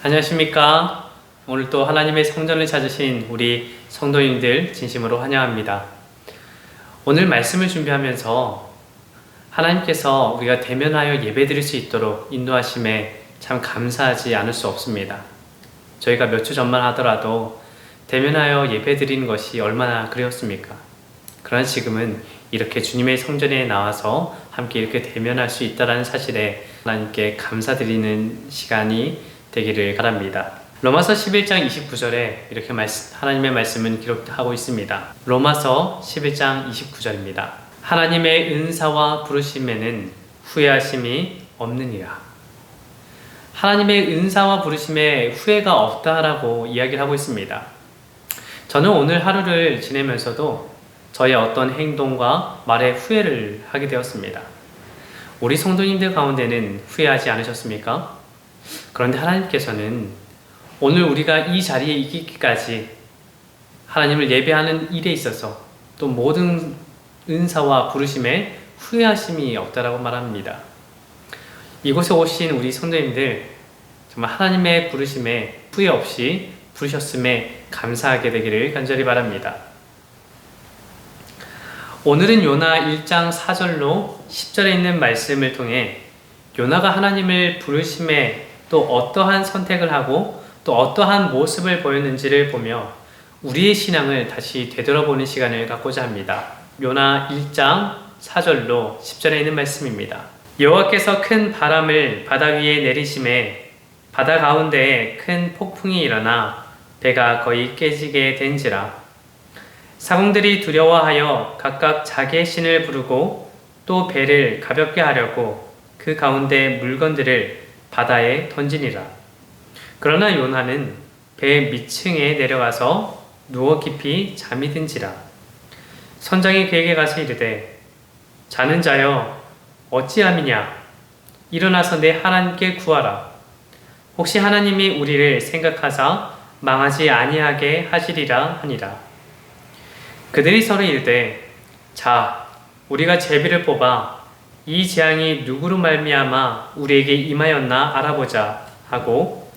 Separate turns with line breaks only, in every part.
안녕하십니까. 오늘 또 하나님의 성전을 찾으신 우리 성도님들 진심으로 환영합니다. 오늘 말씀을 준비하면서 하나님께서 우리가 대면하여 예배드릴 수 있도록 인도하심에 참 감사하지 않을 수 없습니다. 저희가 몇 주 전만 하더라도 대면하여 예배드리는 것이 얼마나 그리웠습니까? 그러나 지금은 이렇게 주님의 성전에 나와서 함께 이렇게 대면할 수 있다는 사실에 하나님께 감사드리는 시간이 되기를 바랍니다. 로마서 11장 29절에 이렇게 하나님의 말씀은 기록하고 있습니다. 로마서 11장 29절입니다. 하나님의 은사와 부르심에는 후회하심이 없느니라. 하나님의 은사와 부르심에 후회가 없다라고 이야기를 하고 있습니다. 저는 오늘 하루를 지내면서도 저의 어떤 행동과 말에 후회를 하게 되었습니다. 우리 성도님들 가운데는 후회하지 않으셨습니까? 그런데 하나님께서는 오늘 우리가 이 자리에 있기까지 하나님을 예배하는 일에 있어서 또 모든 은사와 부르심에 후회하심이 없다라고 말합니다. 이곳에 오신 우리 성도님들 정말 하나님의 부르심에 후회 없이 부르셨음에 감사하게 되기를 간절히 바랍니다. 오늘은 요나 1장 4절로 10절에 있는 말씀을 통해 요나가 하나님을 부르심에 또 어떠한 선택을 하고 또 어떠한 모습을 보였는지를 보며 우리의 신앙을 다시 되돌아보는 시간을 갖고자 합니다. 요나 1장 4절로 10절에 있는 말씀입니다. 여호와께서 큰 바람을 바다 위에 내리심에 바다 가운데에 큰 폭풍이 일어나 배가 거의 깨지게 된지라. 사공들이 두려워하여 각각 자기의 신을 부르고 또 배를 가볍게 하려고 그 가운데 물건들을 바다에 던지니라. 그러나 요나는 배 밑층에 내려가서 누워 깊이 잠이 든지라. 선장이 그에게 가서 이르되 자는 자여 어찌함이냐. 일어나서 내 하나님께 구하라. 혹시 하나님이 우리를 생각하사 망하지 아니하게 하시리라 하니라. 그들이 서로 이르되 자 우리가 제비를 뽑아 이 재앙이 누구로 말미암아 우리에게 임하였나 알아보자 하고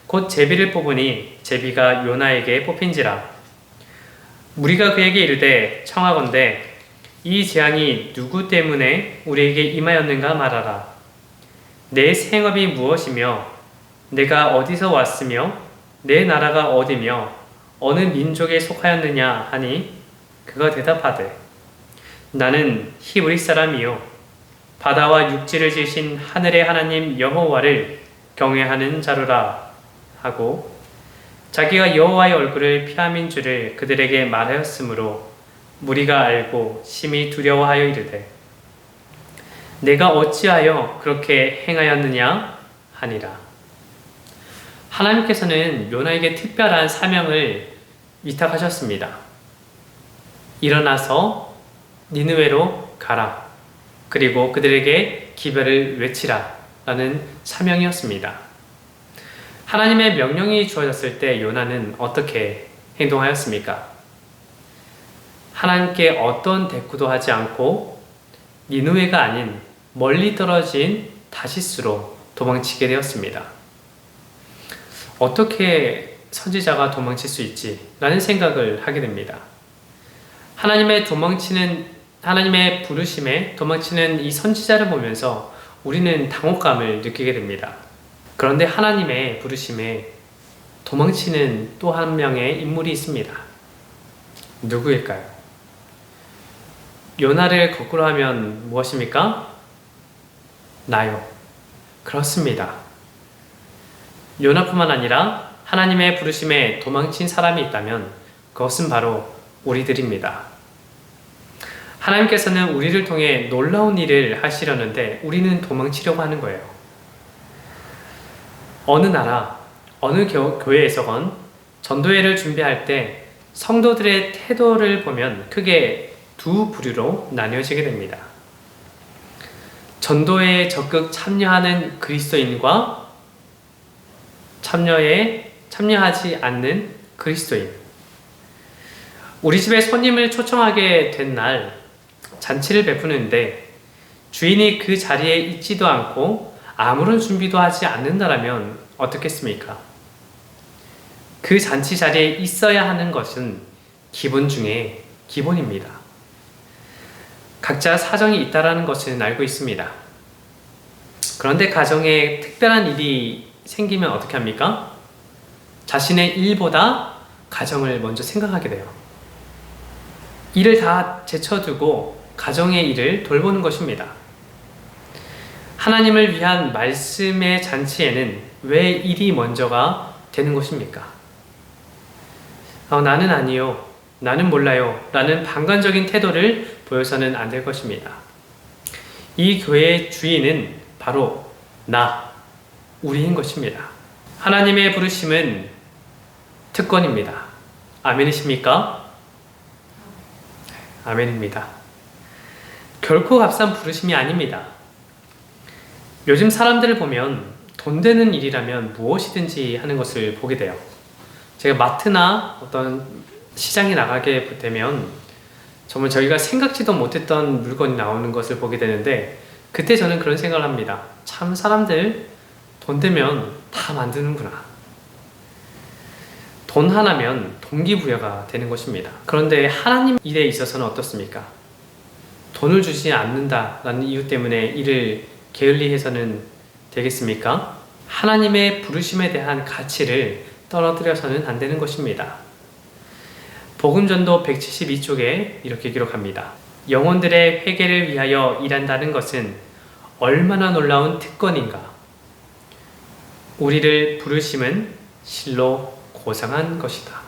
곧 제비를 뽑으니 제비가 요나에게 뽑힌지라. 우리가 그에게 이르되 청하건대 이 재앙이 누구 때문에 우리에게 임하였는가 말하라. 내 생업이 무엇이며 내가 어디서 왔으며 내 나라가 어디며 어느 민족에 속하였느냐 하니 그가 대답하되 나는 히브리 사람이요 바다와 육지를 지으신 하늘의 하나님 여호와를 경외하는 자로라 하고 자기가 여호와의 얼굴을 피함인 줄을 그들에게 말하였으므로 무리가 알고 심히 두려워하여 이르되 내가 어찌하여 그렇게 행하였느냐 하니라. 하나님께서는 요나에게 특별한 사명을 위탁하셨습니다. 일어나서 니느웨로 가라. 그리고 그들에게 기별을 외치라. 라는 사명이었습니다. 하나님의 명령이 주어졌을 때 요나는 어떻게 행동하였습니까? 하나님께 어떤 대꾸도 하지 않고 니느웨가 아닌 멀리 떨어진 다시스로 도망치게 되었습니다. 어떻게 선지자가 도망칠 수 있지? 라는 생각을 하게 됩니다. 하나님의 부르심에 도망치는 이 선지자를 보면서 우리는 당혹감을 느끼게 됩니다. 그런데 하나님의 부르심에 도망치는 또 한 명의 인물이 있습니다. 누구일까요? 요나를 거꾸로 하면 무엇입니까? 나요. 그렇습니다. 요나뿐만 아니라 하나님의 부르심에 도망친 사람이 있다면 그것은 바로 우리들입니다. 하나님께서는 우리를 통해 놀라운 일을 하시려는데 우리는 도망치려고 하는 거예요. 어느 나라, 어느 교회에서건 전도회를 준비할 때 성도들의 태도를 보면 크게 두 부류로 나뉘어지게 됩니다. 전도회에 적극 참여하는 그리스도인과 참여하지 않는 그리스도인. 우리 집에 손님을 초청하게 된 날 잔치를 베푸는데 주인이 그 자리에 있지도 않고 아무런 준비도 하지 않는다라면 어떻겠습니까? 그 잔치 자리에 있어야 하는 것은 기본 중에 기본입니다. 각자 사정이 있다라는 것은 알고 있습니다. 그런데 가정에 특별한 일이 생기면 어떻게 합니까? 자신의 일보다 가정을 먼저 생각하게 돼요. 일을 다 제쳐두고 가정의 일을 돌보는 것입니다. 하나님을 위한 말씀의 잔치에는 왜 일이 먼저가 되는 것입니까? 나는 아니요, 나는 몰라요 라는 방관적인 태도를 보여서는 안 될 것입니다. 이 교회의 주인은 바로 우리인 것입니다. 하나님의 부르심은 특권입니다. 아멘이십니까? 아멘입니다. 결코 값싼 부르심이 아닙니다. 요즘 사람들을 보면 돈 되는 일이라면 무엇이든지 하는 것을 보게 돼요. 제가 마트나 어떤 시장에 나가게 되면 정말 저희가 생각지도 못했던 물건이 나오는 것을 보게 되는데, 그때 저는 그런 생각을 합니다. 참 사람들 돈 되면 다 만드는구나. 돈 하나면 동기부여가 되는 것입니다. 그런데 하나님 일에 있어서는 어떻습니까? 돈을 주지 않는다라는 이유 때문에 일을 게을리해서는 되겠습니까? 하나님의 부르심에 대한 가치를 떨어뜨려서는 안 되는 것입니다. 복음전도 172쪽에 이렇게 기록합니다. 영혼들의 회개를 위하여 일한다는 것은 얼마나 놀라운 특권인가. 우리를 부르심은 실로 고상한 것이다.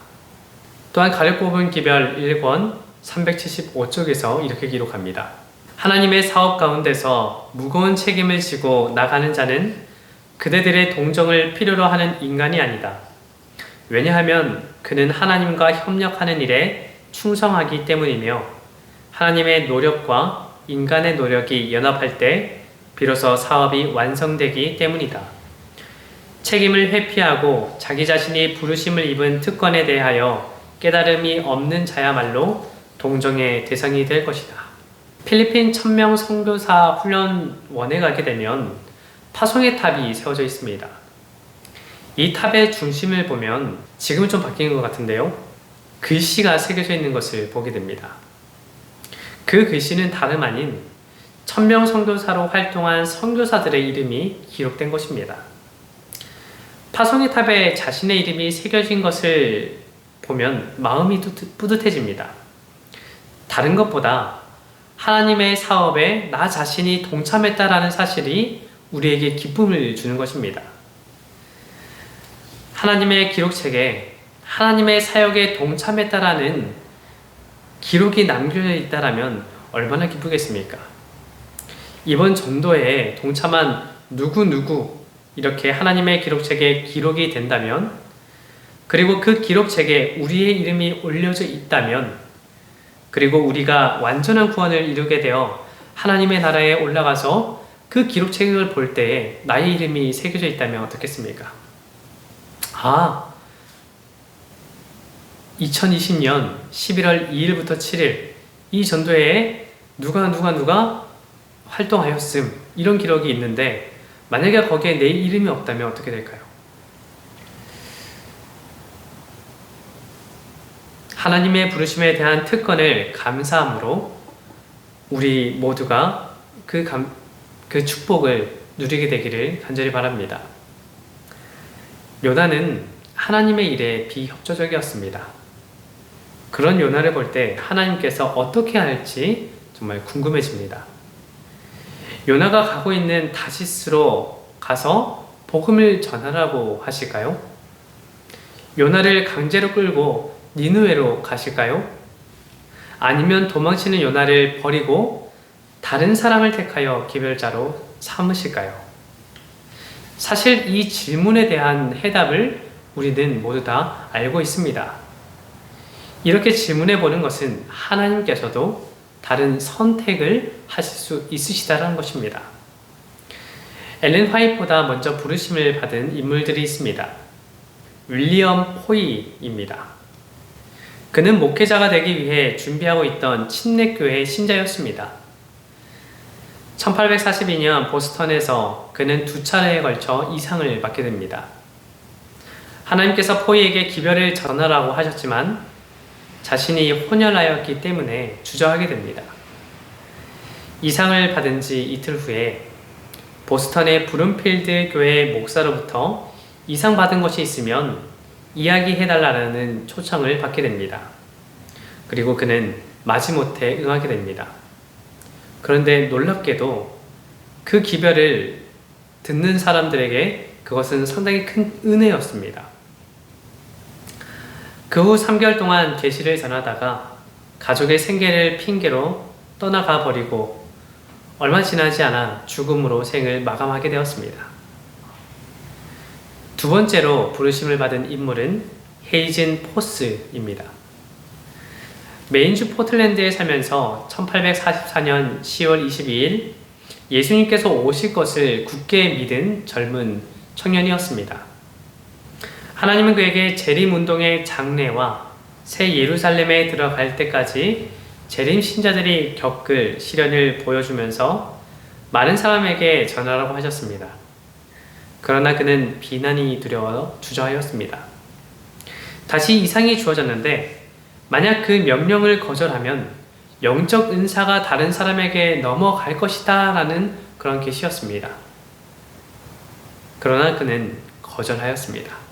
또한 가력 뽑은 기별 1권 375쪽에서 이렇게 기록합니다. 하나님의 사업 가운데서 무거운 책임을 지고 나가는 자는 그대들의 동정을 필요로 하는 인간이 아니다. 왜냐하면 그는 하나님과 협력하는 일에 충성하기 때문이며 하나님의 노력과 인간의 노력이 연합할 때 비로소 사업이 완성되기 때문이다. 책임을 회피하고 자기 자신이 부르심을 입은 특권에 대하여 깨달음이 없는 자야말로 동정의 대상이 될 것이다. 필리핀 1000명 선교사 훈련원에 가게 되면 파송의 탑이 세워져 있습니다. 이 탑의 중심을 보면 지금은 좀 바뀐 것 같은데요, 글씨가 새겨져 있는 것을 보게 됩니다. 그 글씨는 다름 아닌 1000명 선교사로 활동한 선교사들의 이름이 기록된 것입니다. 파송의 탑에 자신의 이름이 새겨진 것을 보면 마음이 뿌듯해집니다. 다른 것보다 하나님의 사업에 나 자신이 동참했다라는 사실이 우리에게 기쁨을 주는 것입니다. 하나님의 기록책에 하나님의 사역에 동참했다라는 기록이 남겨져 있다라면 얼마나 기쁘겠습니까? 이번 전도에 동참한 누구누구 이렇게 하나님의 기록책에 기록이 된다면, 그리고 그 기록책에 우리의 이름이 올려져 있다면, 그리고 우리가 완전한 구원을 이루게 되어 하나님의 나라에 올라가서 그 기록책을 볼 때에 나의 이름이 새겨져 있다면 어떻겠습니까? 2020년 11월 2일부터 7일 이 전도회에 누가 활동하였음, 이런 기록이 있는데 만약에 거기에 내 이름이 없다면 어떻게 될까요? 하나님의 부르심에 대한 특권을 감사함으로 우리 모두가 그 축복을 누리게 되기를 간절히 바랍니다. 요나는 하나님의 일에 비협조적이었습니다. 그런 요나를 볼 때 하나님께서 어떻게 할지 정말 궁금해집니다. 요나가 가고 있는 다시스로 가서 복음을 전하라고 하실까요? 요나를 강제로 끌고 니느웨로 가실까요? 아니면 도망치는 요나를 버리고 다른 사람을 택하여 기별자로 삼으실까요? 사실 이 질문에 대한 해답을 우리는 모두 다 알고 있습니다. 이렇게 질문해 보는 것은 하나님께서도 다른 선택을 하실 수 있으시다는 것입니다. 엘렌 화이트보다 먼저 부르심을 받은 인물들이 있습니다. 윌리엄 포이입니다. 그는 목회자가 되기 위해 준비하고 있던 침례교회의 신자였습니다. 1842년 보스턴에서 그는 2차례에 걸쳐 이상을 받게 됩니다. 하나님께서 포이에게 기별을 전하라고 하셨지만 자신이 혼혈하였기 때문에 주저하게 됩니다. 이상을 받은 지 이틀 후에 보스턴의 브룸필드 교회 목사로부터 이상 받은 것이 있으면 이야기해달라는 초청을 받게 됩니다. 그리고 그는 마지못해 응하게 됩니다. 그런데 놀랍게도 그 기별을 듣는 사람들에게 그것은 상당히 큰 은혜였습니다. 그 후 3개월 동안 계시를 전하다가 가족의 생계를 핑계로 떠나가 버리고 얼마 지나지 않아 죽음으로 생을 마감하게 되었습니다. 두 번째로 부르심을 받은 인물은 헤이즌 포스입니다. 메인주 포틀랜드에 살면서 1844년 10월 22일 예수님께서 오실 것을 굳게 믿은 젊은 청년이었습니다. 하나님은 그에게 재림운동의 장래와 새 예루살렘에 들어갈 때까지 재림 신자들이 겪을 시련을 보여주면서 많은 사람에게 전하라고 하셨습니다. 그러나 그는 비난이 두려워 주저하였습니다. 다시 이상이 주어졌는데 만약 그 명령을 거절하면 영적 은사가 다른 사람에게 넘어갈 것이다 라는 그런 계시였습니다. 그러나 그는 거절하였습니다.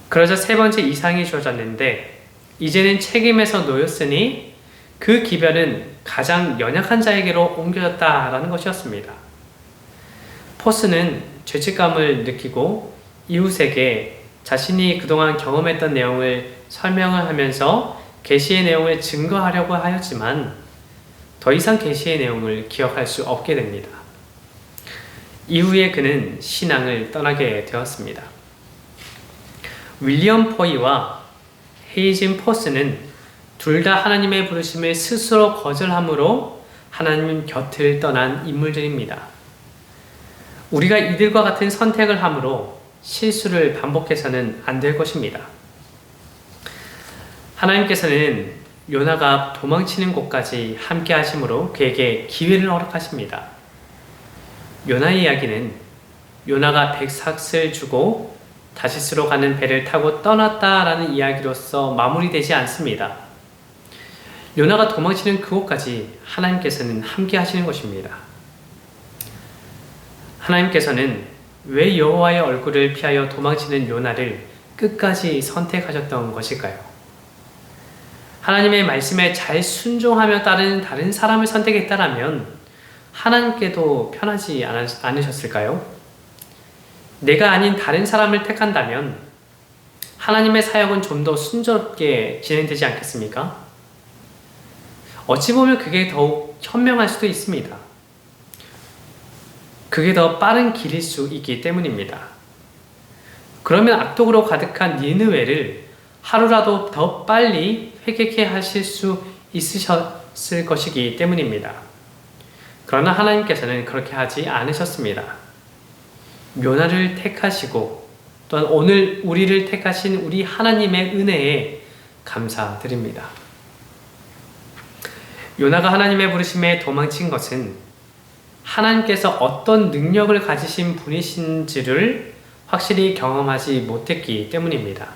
그러자 세 번째 이상이 주어졌는데 이제는 책임에서 놓였으니 그 기별은 가장 연약한 자에게로 옮겨졌다라는 것이었습니다. 포스는 죄책감을 느끼고 이웃에게 자신이 그동안 경험했던 내용을 설명을 하면서 계시의 내용을 증거하려고 하였지만 더 이상 계시의 내용을 기억할 수 없게 됩니다. 이후에 그는 신앙을 떠나게 되었습니다. 윌리엄 포이와 헤이즌 포스는 둘 다 하나님의 부르심을 스스로 거절함으로 하나님 곁을 떠난 인물들입니다. 우리가 이들과 같은 선택을 함으로 실수를 반복해서는 안 될 것입니다. 하나님께서는 요나가 도망치는 곳까지 함께 하심으로 그에게 기회를 허락하십니다. 요나의 이야기는 요나가 백삭을 주고 다시스로 가는 배를 타고 떠났다라는 이야기로서 마무리되지 않습니다. 요나가 도망치는 그곳까지 하나님께서는 함께 하시는 것입니다. 하나님께서는 왜 여호와의 얼굴을 피하여 도망치는 요나를 끝까지 선택하셨던 것일까요? 하나님의 말씀에 잘 순종하며 따르는 다른 사람을 선택했다라면 하나님께도 편하지 않으셨을까요? 내가 아닌 다른 사람을 택한다면 하나님의 사역은 좀 더 순조롭게 진행되지 않겠습니까? 어찌 보면 그게 더욱 현명할 수도 있습니다. 그게 더 빠른 길일 수 있기 때문입니다. 그러면 악독으로 가득한 니느웨를 하루라도 더 빨리 회개케 하실 수 있으셨을 것이기 때문입니다. 그러나 하나님께서는 그렇게 하지 않으셨습니다. 요나를 택하시고 또한 오늘 우리를 택하신 우리 하나님의 은혜에 감사드립니다. 요나가 하나님의 부르심에 도망친 것은 하나님께서 어떤 능력을 가지신 분이신지를 확실히 경험하지 못했기 때문입니다.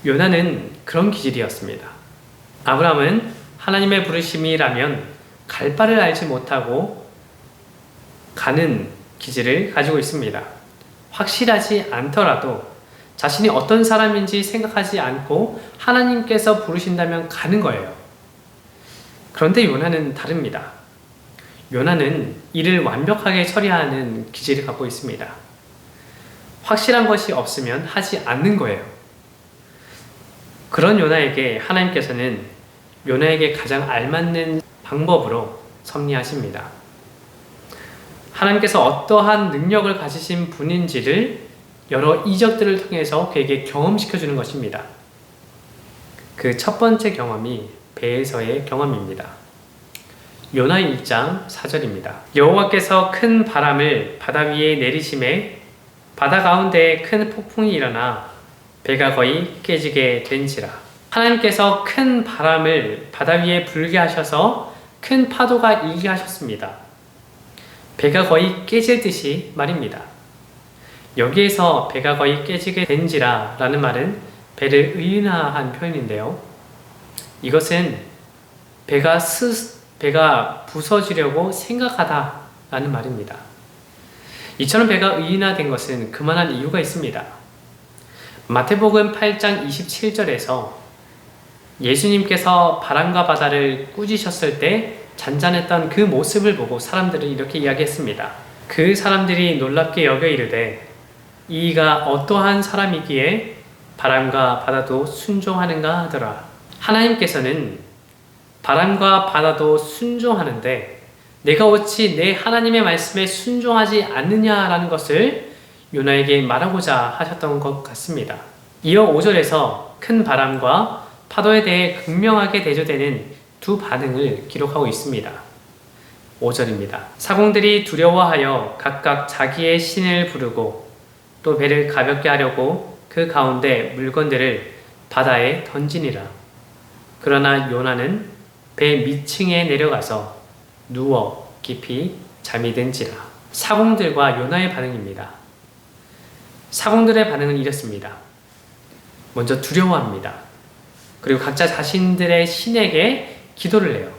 요나는 그런 기질이었습니다. 아브라함은 하나님의 부르심이라면 갈 바를 알지 못하고 가는 기질을 가지고 있습니다. 확실하지 않더라도 자신이 어떤 사람인지 생각하지 않고 하나님께서 부르신다면 가는 거예요. 그런데 요나는 다릅니다. 요나는 일을 완벽하게 처리하는 기질을 갖고 있습니다. 확실한 것이 없으면 하지 않는 거예요. 그런 요나에게 하나님께서는 요나에게 가장 알맞는 방법으로 섭리하십니다. 하나님께서 어떠한 능력을 가지신 분인지를 여러 이적들을 통해서 그에게 경험시켜주는 것입니다. 그 첫 번째 경험이 배에서의 경험입니다. 요나 1장 4절입니다. 여호와께서 큰 바람을 바다 위에 내리심에 바다 가운데에 큰 폭풍이 일어나 배가 거의 깨지게 된지라. 하나님께서 큰 바람을 바다 위에 불게 하셔서 큰 파도가 일게 하셨습니다. 배가 거의 깨질 듯이 말입니다. 여기에서 배가 거의 깨지게 된지라 라는 말은 배를 의인화한 표현인데요. 이것은 배가 부서지려고 생각하다 라는 말입니다. 이처럼 배가 의인화된 것은 그만한 이유가 있습니다. 마태복음 8장 27절에서 예수님께서 바람과 바다를 꾸짖으셨을 때 잔잔했던 그 모습을 보고 사람들은 이렇게 이야기했습니다. 그 사람들이 놀랍게 여겨 이르되 이가 어떠한 사람이기에 바람과 바다도 순종하는가 하더라. 하나님께서는 바람과 바다도 순종하는데 내가 어찌 내 하나님의 말씀에 순종하지 않느냐라는 것을 요나에게 말하고자 하셨던 것 같습니다. 이어 5절에서 큰 바람과 파도에 대해 극명하게 대조되는 두 반응을 기록하고 있습니다. 5절입니다. 사공들이 두려워하여 각각 자기의 신을 부르고 또 배를 가볍게 하려고 그 가운데 물건들을 바다에 던지니라. 그러나 요나는 배 밑층에 내려가서 누워 깊이 잠이 든지라. 사공들과 요나의 반응입니다. 사공들의 반응은 이렇습니다. 먼저 두려워합니다. 그리고 각자 자신들의 신에게 기도를 해요.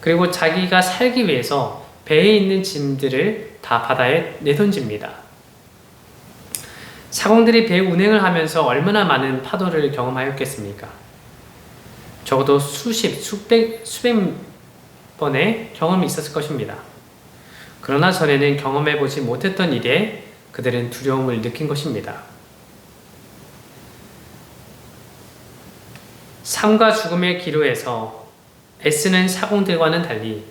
그리고 자기가 살기 위해서 배에 있는 짐들을 다 바다에 내던집니다. 사공들이 배 운행을 하면서 얼마나 많은 파도를 경험하였겠습니까? 적어도 수백 번의 경험이 있었을 것입니다. 그러나 전에는 경험해보지 못했던 일에 그들은 두려움을 느낀 것입니다. 삶과 죽음의 기로에서 애쓰는 사공들과는 달리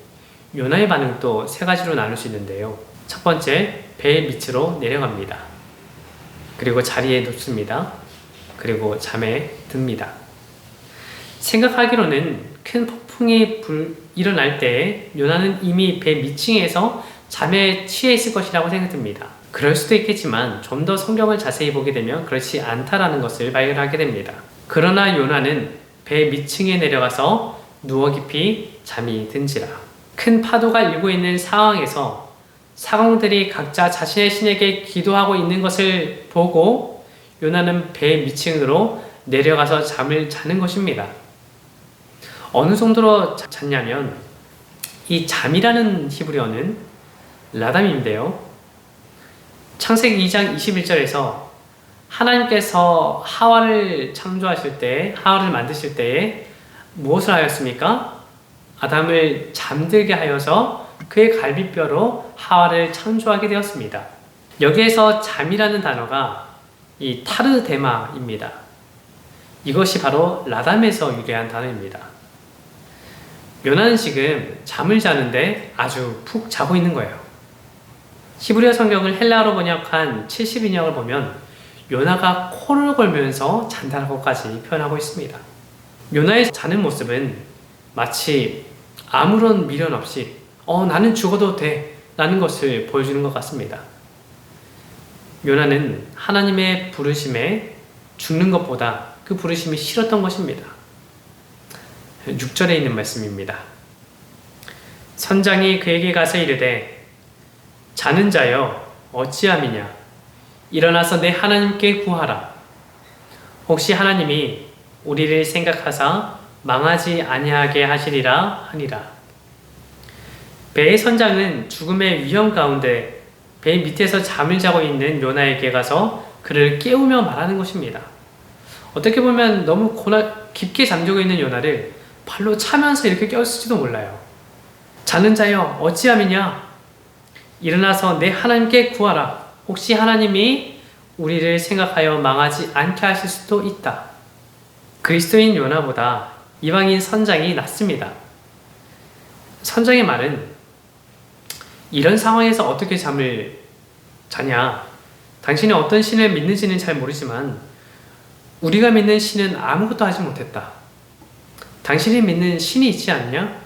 요나의 반응도 세 가지로 나눌 수 있는데요. 첫 번째, 배의 밑으로 내려갑니다. 그리고 자리에 눕습니다. 그리고 잠에 듭니다. 생각하기로는 큰 폭풍이 일어날 때 요나는 이미 배 밑층에서 잠에 취해 있을 것이라고 생각됩니다. 그럴 수도 있겠지만 좀 더 성경을 자세히 보게 되면 그렇지 않다라는 것을 발견하게 됩니다. 그러나 요나는 배 밑층에 내려가서 누워 깊이 잠이 든지라. 큰 파도가 일고 있는 상황에서 사공들이 각자 자신의 신에게 기도하고 있는 것을 보고 요나는 배 밑층으로 내려가서 잠을 자는 것입니다. 어느 정도로 잤냐면 이 잠이라는 히브리어는 라담인데요. 창세기 2장 21절에서 하나님께서 하와를 창조하실 때, 하와를 만드실 때에 무엇을 하였습니까? 아담을 잠들게 하여서 그의 갈비뼈로 하와를 창조하게 되었습니다. 여기에서 잠이라는 단어가 이 타르데마입니다. 이것이 바로 라담에서 유래한 단어입니다. 요나는 지금 잠을 자는데 아주 푹 자고 있는 거예요. 히브리어 성경을 헬라어로 번역한 70인역을 보면 요나가 코를 골면서 잔다라고까지 표현하고 있습니다. 요나의 자는 모습은 마치 아무런 미련 없이 나는 죽어도 돼 라는 것을 보여주는 것 같습니다. 요나는 하나님의 부르심에 죽는 것보다 그 부르심이 싫었던 것입니다. 6절에 있는 말씀입니다. 선장이 그에게 가서 이르되 자는 자여 어찌함이냐 일어나서 내 하나님께 구하라. 혹시 하나님이 우리를 생각하사 망하지 아니하게 하시리라 하니라. 배의 선장은 죽음의 위험 가운데 배 밑에서 잠을 자고 있는 요나에게 가서 그를 깨우며 말하는 것입니다. 어떻게 보면 너무 깊게 잠들고 있는 요나를 발로 차면서 이렇게 깨웠을지도 몰라요. 자는 자여 어찌함이냐 일어나서 내 하나님께 구하라. 혹시 하나님이 우리를 생각하여 망하지 않게 하실 수도 있다. 그리스도인 요나보다 이방인 선장이 낫습니다. 선장의 말은 이런 상황에서 어떻게 잠을 자냐? 당신이 어떤 신을 믿는지는 잘 모르지만 우리가 믿는 신은 아무것도 하지 못했다. 당신이 믿는 신이 있지 않냐?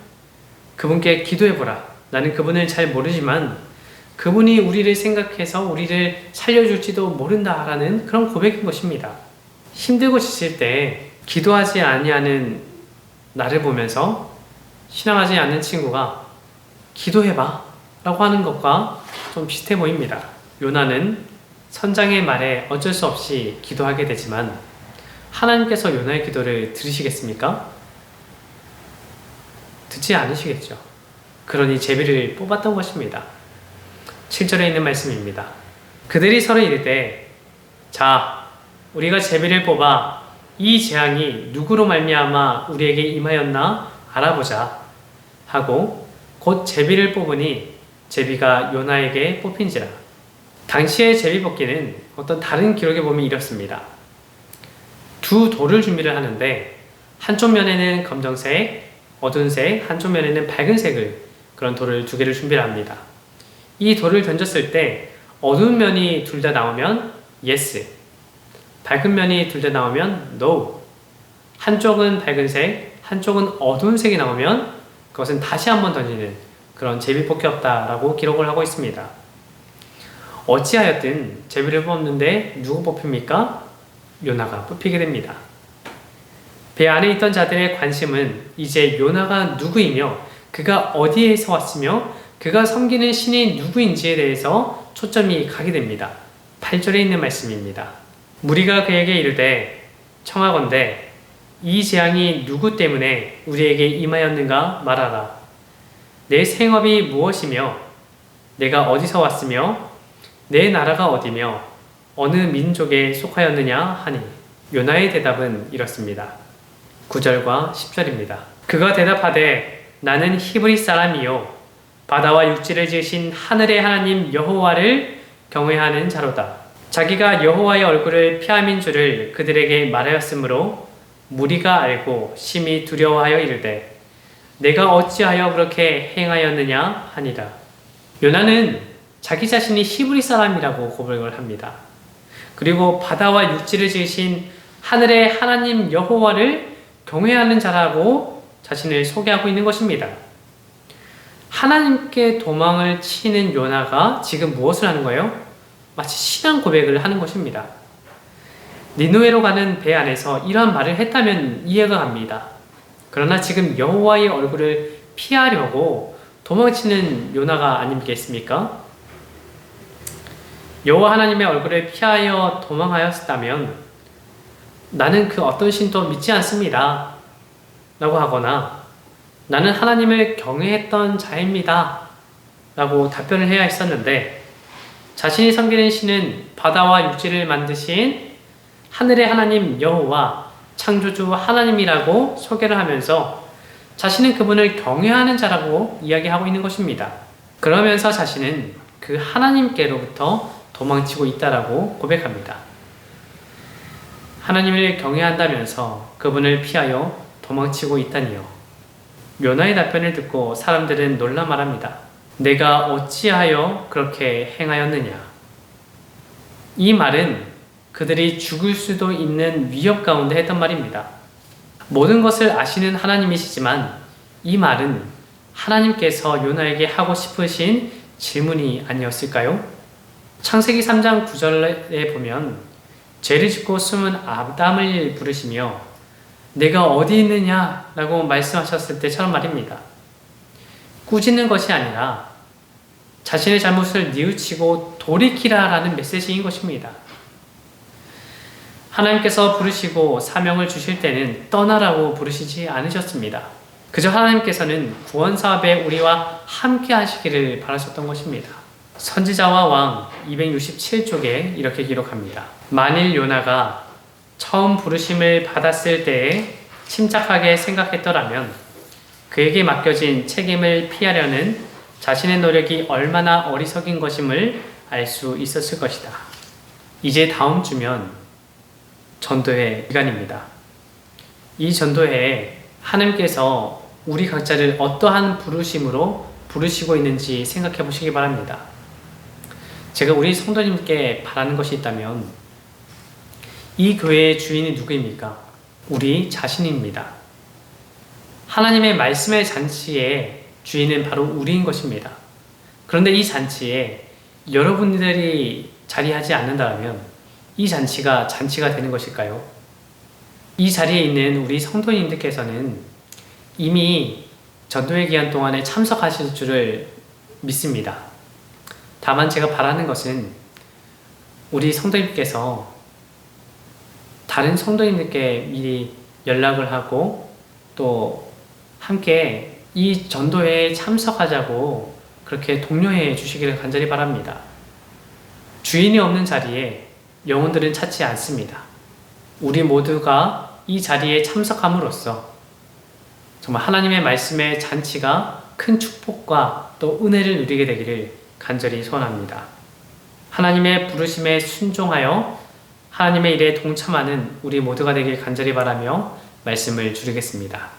그분께 기도해보라. 나는 그분을 잘 모르지만 그분이 우리를 생각해서 우리를 살려줄지도 모른다라는 그런 고백인 것입니다. 힘들고 지칠 때 기도하지 아니하는 나를 보면서 신앙하지 않는 친구가 기도해봐 라고 하는 것과 좀 비슷해 보입니다. 요나는 선장의 말에 어쩔 수 없이 기도하게 되지만 하나님께서 요나의 기도를 들으시겠습니까? 듣지 않으시겠죠. 그러니 제비를 뽑았던 것입니다. 7절에 있는 말씀입니다. 그들이 서로 이르되 자 우리가 제비를 뽑아 이 재앙이 누구로 말미암아 우리에게 임하였나 알아보자 하고 곧 제비를 뽑으니 제비가 요나에게 뽑힌지라. 당시의 제비 뽑기는 어떤 다른 기록에 보면 이렇습니다. 두 돌을 준비를 하는데 한쪽 면에는 검정색, 어두운 색, 한쪽 면에는 밝은 색을 그런 돌을 두 개를 준비를 합니다. 이 돌을 던졌을 때 어두운 면이 둘 다 나오면 yes, 밝은 면이 둘 다 나오면 no, 한쪽은 밝은 색, 한쪽은 어두운 색이 나오면 그것은 다시 한번 던지는 그런 제비 뽑기 없다라고 기록을 하고 있습니다. 어찌하였든 제비를 뽑는데 누구 뽑힙니까? 요나가 뽑히게 됩니다. 배 안에 있던 자들의 관심은 이제 요나가 누구이며 그가 어디에서 왔으며 그가 섬기는 신이 누구인지에 대해서 초점이 가게 됩니다. 8절에 있는 말씀입니다. 무리가 그에게 이르되 청하건대 이 재앙이 누구 때문에 우리에게 임하였는가 말하라. 내 생업이 무엇이며 내가 어디서 왔으며 내 나라가 어디며 어느 민족에 속하였느냐 하니 요나의 대답은 이렇습니다. 9절과 10절입니다. 그가 대답하되 나는 히브리 사람이요 바다와 육지를 지으신 하늘의 하나님 여호와를 경외하는 자로다. 자기가 여호와의 얼굴을 피함인 줄을 그들에게 말하였으므로 무리가 알고 심히 두려워하여 이르되 내가 어찌하여 그렇게 행하였느냐 하니라. 요나는 자기 자신이 히브리 사람이라고 고백을 합니다. 그리고 바다와 육지를 지으신 하늘의 하나님 여호와를 경외하는 자라고 자신을 소개하고 있는 것입니다. 하나님께 도망을 치는 요나가 지금 무엇을 하는 거예요? 마치 신앙 고백을 하는 것입니다. 니느웨로 가는 배 안에서 이러한 말을 했다면 이해가 갑니다. 그러나 지금 여호와의 얼굴을 피하려고 도망치는 요나가 아니겠습니까? 여호와 하나님의 얼굴을 피하여 도망하였다면 나는 그 어떤 신도 믿지 않습니다 라고 하거나 나는 하나님을 경외했던 자입니다 라고 답변을 해야 했었는데 자신이 섬기는 신은 바다와 육지를 만드신 하늘의 하나님 여호와 창조주 하나님이라고 소개를 하면서 자신은 그분을 경외하는 자라고 이야기하고 있는 것입니다. 그러면서 자신은 그 하나님께로부터 도망치고 있다라고 고백합니다. 하나님을 경외한다면서 그분을 피하여 도망치고 있다니요. 요나의 답변을 듣고 사람들은 놀라 말합니다. 내가 어찌하여 그렇게 행하였느냐. 이 말은 그들이 죽을 수도 있는 위협 가운데 했던 말입니다. 모든 것을 아시는 하나님이시지만 이 말은 하나님께서 요나에게 하고 싶으신 질문이 아니었을까요? 창세기 3장 9절에 보면 죄를 짓고 숨은 아담을 부르시며 내가 어디 있느냐 라고 말씀하셨을 때처럼 말입니다. 꾸짖는 것이 아니라 자신의 잘못을 뉘우치고 돌이키라 라는 메시지인 것입니다. 하나님께서 부르시고 사명을 주실 때는 떠나라고 부르시지 않으셨습니다. 그저 하나님께서는 구원 사업에 우리와 함께 하시기를 바라셨던 것입니다. 선지자와 왕 267쪽에 이렇게 기록합니다. 만일 요나가 처음 부르심을 받았을 때에 침착하게 생각했더라면 그에게 맡겨진 책임을 피하려는 자신의 노력이 얼마나 어리석인 것임을 알 수 있었을 것이다. 이제 다음 주면 전도회 기간입니다. 이 전도회에 하나님께서 우리 각자를 어떠한 부르심으로 부르시고 있는지 생각해 보시기 바랍니다. 제가 우리 성도님께 바라는 것이 있다면 이 교회의 주인이 누구입니까? 우리 자신입니다. 하나님의 말씀의 잔치의 주인은 바로 우리인 것입니다. 그런데 이 잔치에 여러분들이 자리하지 않는다면 이 잔치가 되는 것일까요? 이 자리에 있는 우리 성도님들께서는 이미 전도회 기간 동안에 참석하실 줄을 믿습니다. 다만 제가 바라는 것은 우리 성도님께서 다른 성도님들께 미리 연락을 하고 또 함께 이 전도회에 참석하자고 그렇게 독려해 주시기를 간절히 바랍니다. 주인이 없는 자리에 영혼들은 찾지 않습니다. 우리 모두가 이 자리에 참석함으로써 정말 하나님의 말씀의 잔치가 큰 축복과 또 은혜를 누리게 되기를 간절히 소원합니다. 하나님의 부르심에 순종하여 하나님의 일에 동참하는 우리 모두가 되길 간절히 바라며 말씀을 줄이겠습니다.